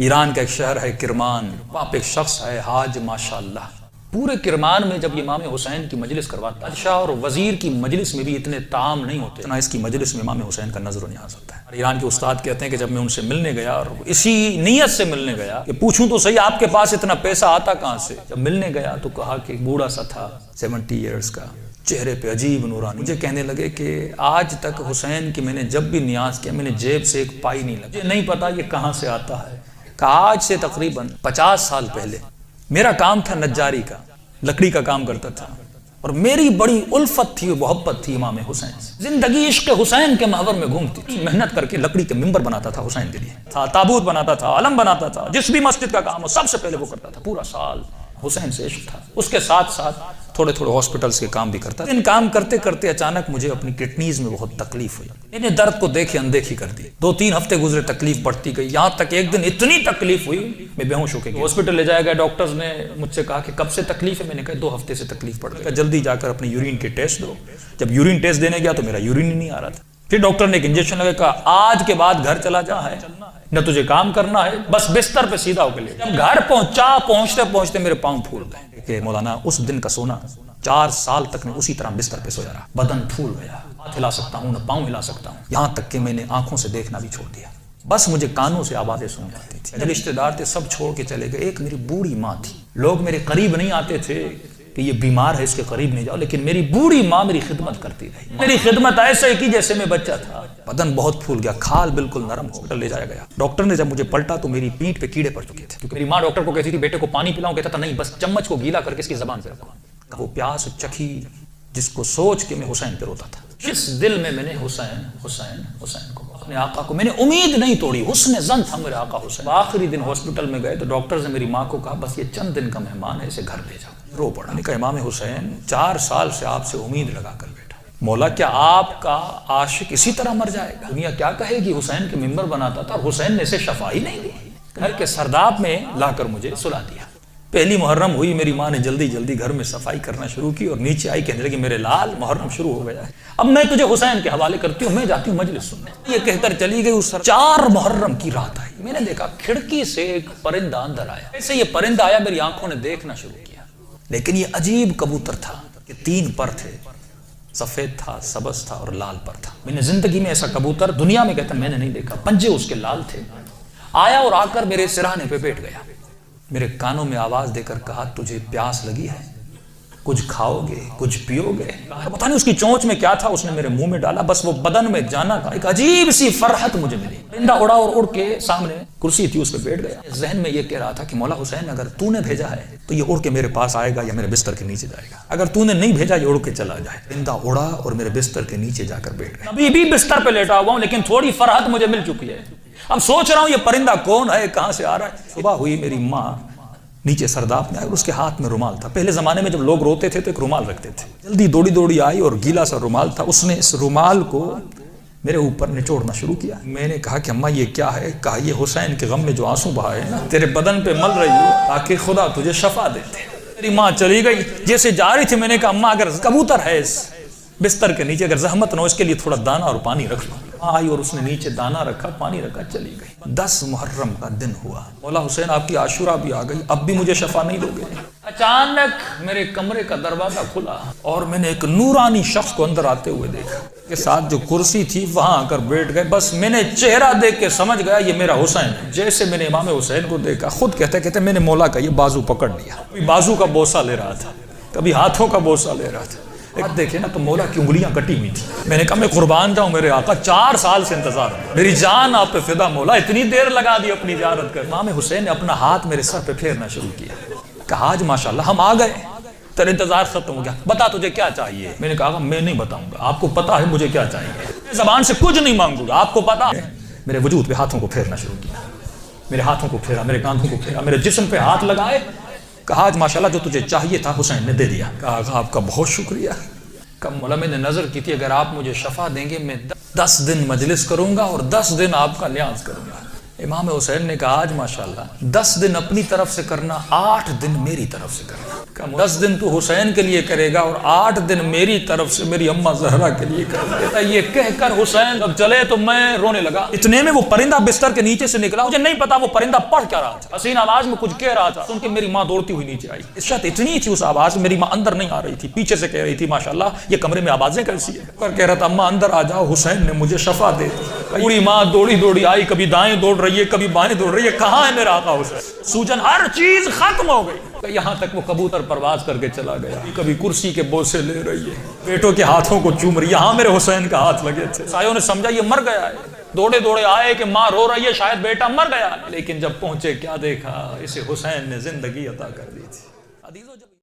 ایران کا ایک شہر ہے کرمان، وہاں پہ ایک شخص ہے حاج ماشاءاللہ، پورے کرمان میں جب امام حسین کی مجلس کرواتا ہے، بادشاہ اور وزیر کی مجلس میں بھی اتنے طعام نہیں ہوتے نا اس کی مجلس میں امام حسین کا نظر و نیاز ہوتا ہے۔ ایران کے استاد کہتے ہیں کہ جب میں ان سے ملنے گیا اور اسی نیت سے ملنے گیا کہ پوچھوں تو صحیح آپ کے پاس اتنا پیسہ آتا کہاں سے، جب ملنے گیا تو کہا کہ بوڑھا سا تھا 70 ایئرز کا، چہرے پہ عجیب نورانی، مجھے کہنے لگے کہ آج تک حسین کی میں نے جب بھی نیاز کیا میں نے جیب سے ایک پائی نہیں لگا، مجھے نہیں پتا یہ کہاں سے آتا ہے۔ کہ آج سے تقریباً 50 سال پہلے میرا کام تھا نجاری کا، لکڑی کا کام کرتا تھا، اور میری بڑی الفت تھی محبت تھی امام حسین سے، زندگی عشق حسین کے محور میں گھومتی تھی، محنت کر کے لکڑی کے ممبر بناتا تھا حسین کے لیے، تابوت بناتا تھا، علم بناتا تھا، جس بھی مسجد کا کام ہو سب سے پہلے وہ کرتا تھا، پورا سال حسین سے عشق تھا۔ اس کے ساتھ ساتھ تھوڑے تھوڑے ہاسپٹلز کے کام بھی کرتا تھا۔ ان کام کرتے کرتے اچانک مجھے اپنی کڈنیز میں بہت تکلیف ہوئی، انہیں درد کو دیکھے اندیکھی کر دی، 2-3 ہفتے گزرے تکلیف بڑھتی گئی، یہاں تک ایک دن اتنی تکلیف ہوئی میں بے ہوش ہو کے ہاسپٹل لے جایا گیا۔ ڈاکٹرز نے مجھ سے کہا کہ کب سے تکلیف ہے، میں نے کہا 2 ہفتے سے تکلیف پڑ گئی، جلدی جا کر اپنی یورین کے ٹیسٹ دو۔ جب یورین ٹیسٹ دینے گیا تو میرا یورین ہی نہیں آ رہا تھا، پھر ڈاکٹر نے ایک انجیکشن لگا، کہا آج کے بعد گھر چلا جا ہے، نہ تجھے کام کرنا ہے، بس بستر پہ سیدھا ہو کے لے۔ جب گھر پہنچتے پہنچتے میرے پاؤں پھول گئے کہ مولانا اس دن کا سونا 4 سال تک میں اسی طرح بستر پہ سویا رہا، بدن پھول گیا، ہاتھ ہلا سکتا ہوں نہ پاؤں ہلا سکتا ہوں، یہاں تک کہ میں نے آنکھوں سے دیکھنا بھی چھوڑ دیا، بس مجھے کانوں سے آوازیں سن جاتی تھی۔ میرے رشتے دار تھے سب چھوڑ کے چلے گئے، ایک میری بوڑھی ماں تھی، لوگ میرے قریب نہیں آتے تھے کہ یہ بیمار ہے اس کے قریب نہیں جاؤ، لیکن میری بوڑھی ماں میری خدمت کرتی رہی، میری خدمت ایسے کی جیسے میں بچہ تھا، بدن بہت پھول گیا، کھال بالکل نرم ہو گیا، لے جایا گیا۔ ڈاکٹر نے جب مجھے پلٹا تو میری پیٹھ پہ کیڑے پڑ چکے تھے، کیونکہ میری ماں ڈاکٹر کو کہتی تھی بیٹے کو پانی پلاؤں، کہتا تھا نہیں بس چمچ کو گیلا کر کے اس کی زبان پہ رکھو۔ وہ پیاس چکھی جس کو سوچ کے میں حسین پہ روتا تھا، جس دل میں میں نے حسین حسین حسین کو، اپنے آقا کو میں نے امید نہیں توڑی، حسن ظن تھا میرے آقا حسین۔ آخری دن ہاسپٹل میں گئے تو ڈاکٹرز نے میری ماں کو کہا بس یہ چند دن کا مہمان ہے، اسے گھر لے جاؤ۔ رو پڑا، نے کہا امام حسین 4 سال سے آپ سے امید لگا کر بیٹھا، مولا کیا آپ کا عاشق اسی طرح مر جائے گا؟ دنیا کیا کہے گی، حسین کے ممبر بناتا تھا اور حسین نے اسے شفا ہی نہیں دی۔ گھر کے سرداب میں لا کر مجھے سلا دیا۔ پہلی محرم ہوئی، میری ماں نے جلدی جلدی گھر میں صفائی کرنا شروع کی اور نیچے آئی کہنے لگی میرے لال محرم شروع ہو گیا ہے، اب میں تجھے حسین کے حوالے کرتی ہوں، میں جاتی ہوں مجلس سننے۔ یہ کہہ کر چلی گئی۔ اس 4 محرم کی رات آئی، میں نے دیکھا کھڑکی سے ایک پرندہ اندر آیا، ایسے یہ پرندہ آیا میری آنکھوں نے دیکھنا شروع کیا، لیکن یہ عجیب کبوتر تھا کہ 3 پر تھے، سفید تھا، سبز تھا اور لال پر تھا۔ میں نے زندگی میں ایسا کبوتر دنیا میں کہتا میں نے نہیں دیکھا، پنجے اس کے لال تھے، آیا اور آ کر میرے سرہانے پہ بیٹھ گیا، میرے کانوں میں آواز دے کر کہا تجھے پیاس لگی ہے، کچھ کھاؤ گے، کچھ پیو گے؟ پتہ نہیں اس کی چونچ میں کیا تھا، اس نے میرے منہ میں ڈالا، بس وہ بدن میں جانا کا ایک عجیب سی فرحت مجھے ملی۔ پرندہ اڑا اور اڑ کے سامنے کرسی تھی اس پہ بیٹھ گیا۔ ذہن میں یہ کہہ رہا تھا کہ مولا حسین اگر تو نے بھیجا ہے تو یہ اڑ کے میرے پاس آئے گا یا میرے بستر کے نیچے جائے گا، اگر تو نے نہیں بھیجا یہ اڑ کے چلا جائے۔ پرندہ اڑا اور میرے بستر کے نیچے جا کر بیٹھ گیا۔ ابھی بھی بستر پہ لیٹا ہوا ہوں لیکن تھوڑی فرحت مجھے مل چکی ہے، اب سوچ رہا ہوں یہ پرندہ کون ہے، کہاں سے آ رہا ہے۔ صبح ہوئی، میری ماں نیچے سرداب میں آئی اور اس کے ہاتھ میں رومال تھا، پہلے زمانے میں جب لوگ روتے تھے تو ایک رومال رکھتے تھے، جلدی دوڑی دوڑی آئی اور گیلا سا رومال تھا، اس نے اس رومال کو میرے اوپر نچوڑنا شروع کیا۔ میں نے کہا کہ اماں یہ کیا ہے؟ کہا یہ حسین کے غم میں جو آنسو بہائے نا تیرے بدن پہ مل رہی ہو تاکہ خدا تجھے شفا دیتے۔ میری ماں چلی گئی، جیسے جا رہی تھی میں نے کہا اماں اگر کبوتر ہے اس بستر کے نیچے، اگر زحمت نہ ہو اس کے لیے تھوڑا دانا اور پانی رکھ لو۔ آئی اور اس نے نیچے دانا رکھا، پانی رکھا، چلی گئی۔ 10 محرم کا دن ہوا، مولا حسین آپ کی عاشورہ بھی آ گئی، اب بھی مجھے شفا نہیں دو گے؟ اچانک میرے کمرے کا دروازہ کھلا اور میں نے ایک نورانی شخص کو اندر آتے ہوئے دیکھا، کے ساتھ جو کرسی تھی وہاں آ کر بیٹھ گئے، بس میں نے چہرہ دیکھ کے سمجھ گیا یہ میرا حسین ہے۔ جیسے میں نے امام حسین کو دیکھا، خود کہتے میں نے مولا کا یہ بازو پکڑ لیا، کبھی بازو کا بوسہ لے رہا تھا، کبھی ہاتھوں کا بوسہ لے رہا تھا، ایک دیکھے نا تو مولا کی انگلیاں کٹی ہوئی تھی۔ میں نے کہا میں قربان جاؤں میرے آقا، 4 سال سے انتظار ہے، میری جان آپ پہ فدا مولا، اتنی دیر لگا دی اپنی زیارت کر۔ امام حسین نے اپنا ہاتھ میرے سر پہ پھیرنا شروع کیا، کہا آج ماشاءاللہ ہم آ گئے، تیرا انتظار ختم ہو گیا، بتا تجھے کیا چاہیے؟ میں نے کہا میں نہیں بتاؤں گا، آپ کو پتا ہے مجھے کیا چاہیے، میں زبان سے کچھ نہیں مانگوں گا، آپ کو پتا ہے۔ میرے وجود پہ ہاتھوں کو پھیرنا شروع کیا، میرے ہاتھوں کو پھیرا، میرے کاندھوں کو پھیرا، میرے جسم پہ ہاتھ لگائے، کہا آج ماشاءاللہ جو تجھے چاہیے تھا حسین نے دے دیا۔ کہا آپ کا بہت شکریہ۔ کم مولا میں نے نظر کی تھی اگر آپ مجھے شفا دیں گے میں 10 دن مجلس کروں گا اور 10 دن آپ کا لحاظ کروں گا، امام حسین نے کہا آج ماشاءاللہ 10 دن اپنی طرف سے کرنا، 8 دن میری طرف سے کرنا۔ 10 دن تو حسین کے لیے کرے گا اور 8 دن میری طرف سے میری اماں زہرا کے لیے کرے گا۔ یہ کہہ کر حسین جب چلے تو میں رونے لگا۔ اتنے میں وہ پرندہ بستر کے نیچے سے نکلا، مجھے نہیں پتا وہ پرندہ پڑھ کیا رہا تھا، حسین آواز میں کچھ کہہ رہا تھا، سن کے میری ماں دوڑتی ہوئی نیچے آئی۔ عزت اتنی تھی اس آواز میں، میری ماں اندر نہیں آ رہی تھی، پیچھے سے کہہ رہی تھی ماشاءاللہ یہ کمرے میں آوازیں کیسی ہے، اور کہہ رہا تھا اماں اندر آ جاؤ، حسین نے مجھے شفا دے دی۔ پوری ماں دوڑی دوڑی آئی، کبھی دائیں دوڑ رہی ہے کبھی بائیں دوڑ رہی ہے، کہاں ہے میرا آقا حسین؟ سوجن ہر چیز ختم ہو گئی، یہاں تک وہ کبوتر پرواز کر کے چلا گیا، کبھی کرسی کے بوسے لے رہی ہے، بیٹوں کے ہاتھوں کو چوم رہی ہے، یہاں میرے حسین کا ہاتھ لگے تھے۔ سایوں نے سمجھا یہ مر گیا ہے، دوڑے دوڑے آئے کہ ماں رو رہی ہے شاید بیٹا مر گیا، لیکن جب پہنچے کیا دیکھا، اسے حسین نے زندگی عطا کر دی تھی۔